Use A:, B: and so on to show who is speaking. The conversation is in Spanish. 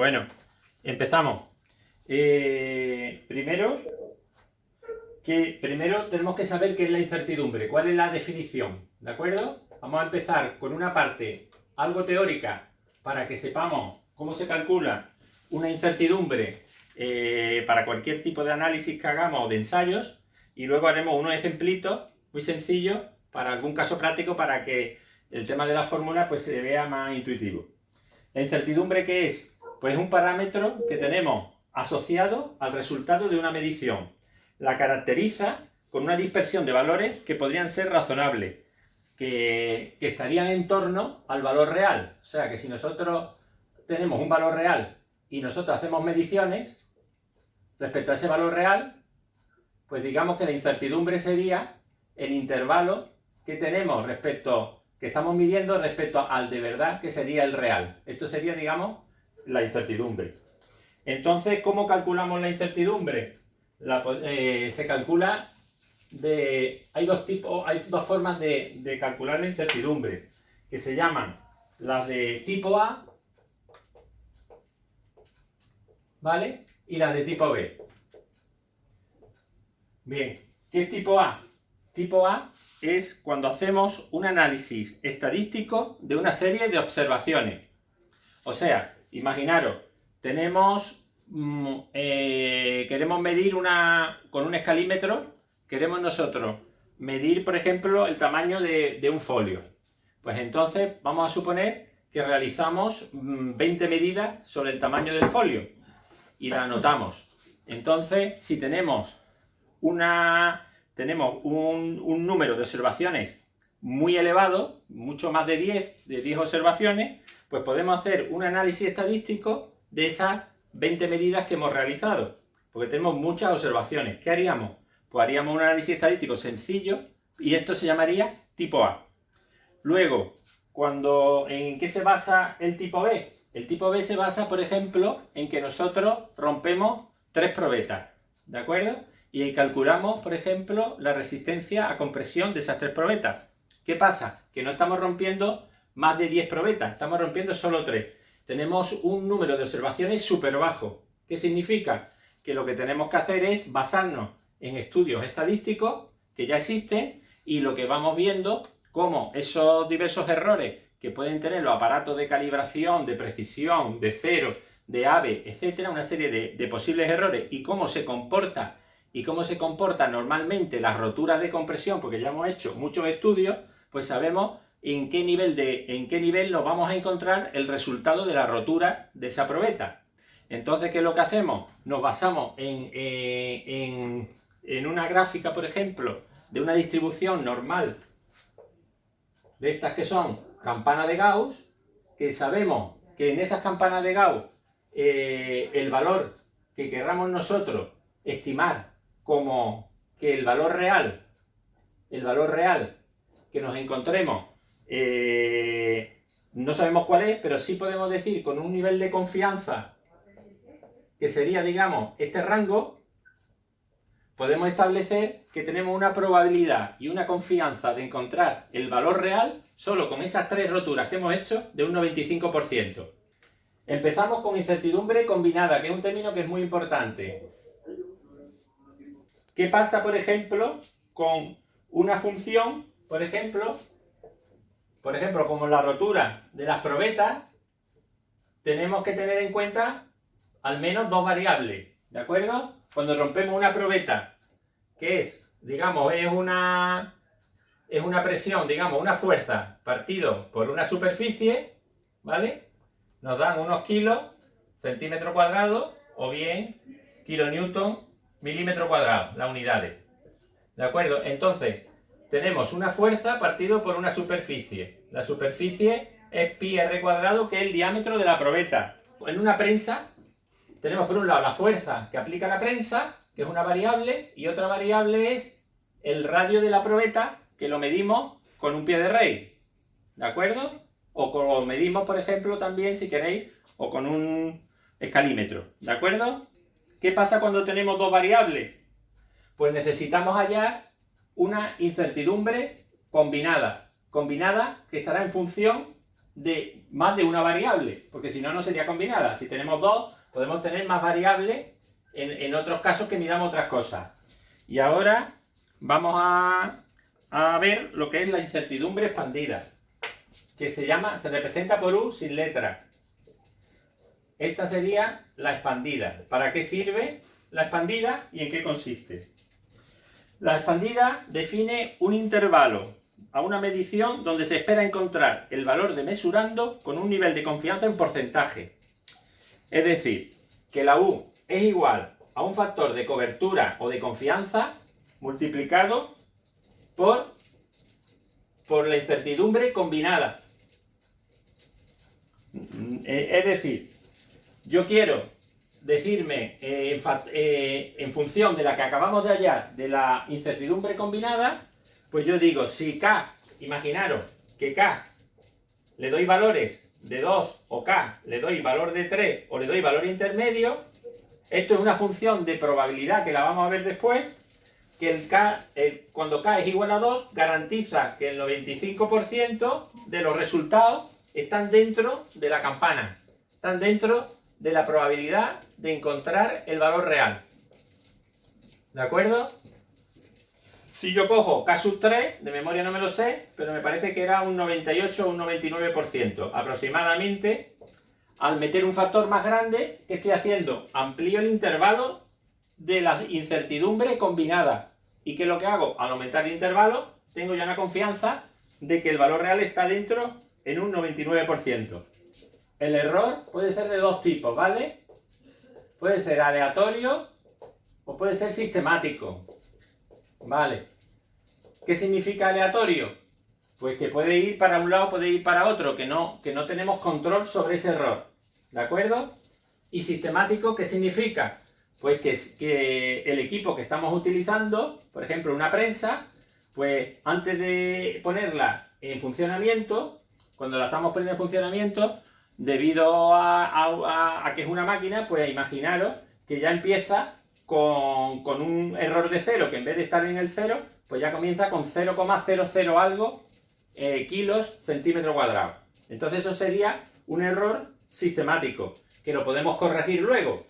A: Bueno, empezamos. Primero tenemos que saber qué es la incertidumbre, cuál es la definición, ¿de acuerdo? Vamos a empezar con una parte algo teórica para que sepamos cómo se calcula una incertidumbre para cualquier tipo de análisis que hagamos o de ensayos, y luego haremos unos ejemplitos muy sencillos para algún caso práctico para que el tema de la fórmula pues se vea más intuitivo. ¿La incertidumbre qué es? Pues es un parámetro que tenemos asociado al resultado de una medición. La caracteriza con una dispersión de valores que podrían ser razonables, que estarían en torno al valor real. O sea que si nosotros tenemos un valor real y nosotros hacemos mediciones respecto a ese valor real, pues digamos que la incertidumbre sería el intervalo que tenemos que estamos midiendo respecto al de verdad, que sería el real. Esto sería, digamos, la incertidumbre. Entonces, ¿cómo calculamos la incertidumbre? Se calcula hay dos formas de calcular la incertidumbre, que se llaman las de tipo A, ¿vale? Y las de tipo B. Bien, ¿qué es tipo A? Tipo A es cuando hacemos un análisis estadístico de una serie de observaciones. O sea, imaginaros, queremos medir con un escalímetro, queremos nosotros medir, por ejemplo, el tamaño de un folio. Pues entonces vamos a suponer que realizamos 20 medidas sobre el tamaño del folio y la anotamos. Entonces, si tenemos un número de observaciones muy elevado, mucho más de 10 observaciones, pues podemos hacer un análisis estadístico de esas 20 medidas que hemos realizado, porque tenemos muchas observaciones. ¿Qué haríamos? Pues haríamos un análisis estadístico sencillo y esto se llamaría tipo A. Luego, ¿en qué se basa el tipo B? El tipo B se basa, por ejemplo, en que nosotros rompemos 3 probetas, ¿de acuerdo? Y ahí calculamos, por ejemplo, la resistencia a compresión de esas 3 probetas. ¿Qué pasa? Que no estamos rompiendo más de 10 probetas, estamos rompiendo solo 3. Tenemos un número de observaciones súper bajo. ¿Qué significa? Que lo que tenemos que hacer es basarnos en estudios estadísticos que ya existen y lo que vamos viendo, cómo esos diversos errores que pueden tener los aparatos de calibración, de precisión, de cero, de AVE, etcétera, una serie de posibles errores, y cómo se comporta normalmente las roturas de compresión, porque ya hemos hecho muchos estudios, pues sabemos en qué nivel nos vamos a encontrar el resultado de la rotura de esa probeta. Entonces, ¿qué es lo que hacemos? Nos basamos en una gráfica, por ejemplo, de una distribución normal, de estas que son campanas de Gauss, que sabemos que en esas campanas de Gauss el valor que querramos nosotros estimar como que el valor real que nos encontremos, no sabemos cuál es, pero sí podemos decir con un nivel de confianza que sería, digamos, este rango, podemos establecer que tenemos una probabilidad y una confianza de encontrar el valor real solo con esas 3 roturas que hemos hecho de un 95%. Empezamos con incertidumbre combinada, que es un término que es muy importante. ¿Qué pasa, por ejemplo, con una función, por ejemplo, como la rotura de las probetas? Tenemos que tener en cuenta al menos 2 variables, ¿de acuerdo? Cuando rompemos una probeta, que es, digamos, es una presión, digamos, una fuerza partido por una superficie, ¿vale? Nos dan unos kilos, centímetro cuadrado, o bien kilonewton, milímetro cuadrado, las unidades. ¿De acuerdo? Entonces, tenemos una fuerza partido por una superficie. La superficie es pi r cuadrado, que es el diámetro de la probeta. En una prensa, tenemos por un lado la fuerza que aplica la prensa, que es una variable, y otra variable es el radio de la probeta, que lo medimos con un pie de rey. ¿De acuerdo? O lo medimos, por ejemplo, también, si queréis, o con un escalímetro. ¿De acuerdo? ¿Qué pasa cuando tenemos 2 variables? Pues necesitamos hallar una incertidumbre combinada que estará en función de más de una variable, porque si no, no sería combinada. Si tenemos dos, podemos tener más variables en otros casos que midamos otras cosas. Y ahora vamos a ver lo que es la incertidumbre expandida, que se representa por U sin letra. Esta sería la expandida. ¿Para qué sirve la expandida y en qué consiste? La expandida define un intervalo a una medición donde se espera encontrar el valor de mesurando con un nivel de confianza en porcentaje. Es decir, que la U es igual a un factor de cobertura o de confianza multiplicado por la incertidumbre combinada. Es decir, yo quiero decirme en función de la que acabamos de hallar de la incertidumbre combinada, pues yo digo, si K, imaginaros que K le doy valores de 2 o K le doy valor de 3 o le doy valor intermedio, esto es una función de probabilidad que la vamos a ver después, que cuando K es igual a 2 garantiza que el 95% de los resultados están dentro de la campana, están dentro de la probabilidad de encontrar el valor real. ¿De acuerdo? Si yo cojo K sub 3, de memoria no me lo sé, pero me parece que era un 98 o un 99% aproximadamente. Al meter un factor más grande, ¿qué estoy haciendo? Amplío el intervalo de la incertidumbre combinada. ¿Y qué es lo que hago? Al aumentar el intervalo, tengo ya una confianza de que el valor real está dentro en un 99%. El error puede ser de dos tipos, ¿vale? Puede ser aleatorio o puede ser sistemático. ¿Vale? ¿Qué significa aleatorio? Pues que puede ir para un lado, puede ir para otro, que no tenemos control sobre ese error. ¿De acuerdo? Y sistemático, ¿qué significa? Pues que el equipo que estamos utilizando, por ejemplo una prensa, pues antes de ponerla en funcionamiento, cuando la estamos poniendo en funcionamiento, debido a que es una máquina, pues imaginaros que ya empieza con un error de 0, que en vez de estar en el 0, pues ya comienza con 0,00 algo kilos centímetro cuadrado. Entonces eso sería un error sistemático, que lo podemos corregir luego.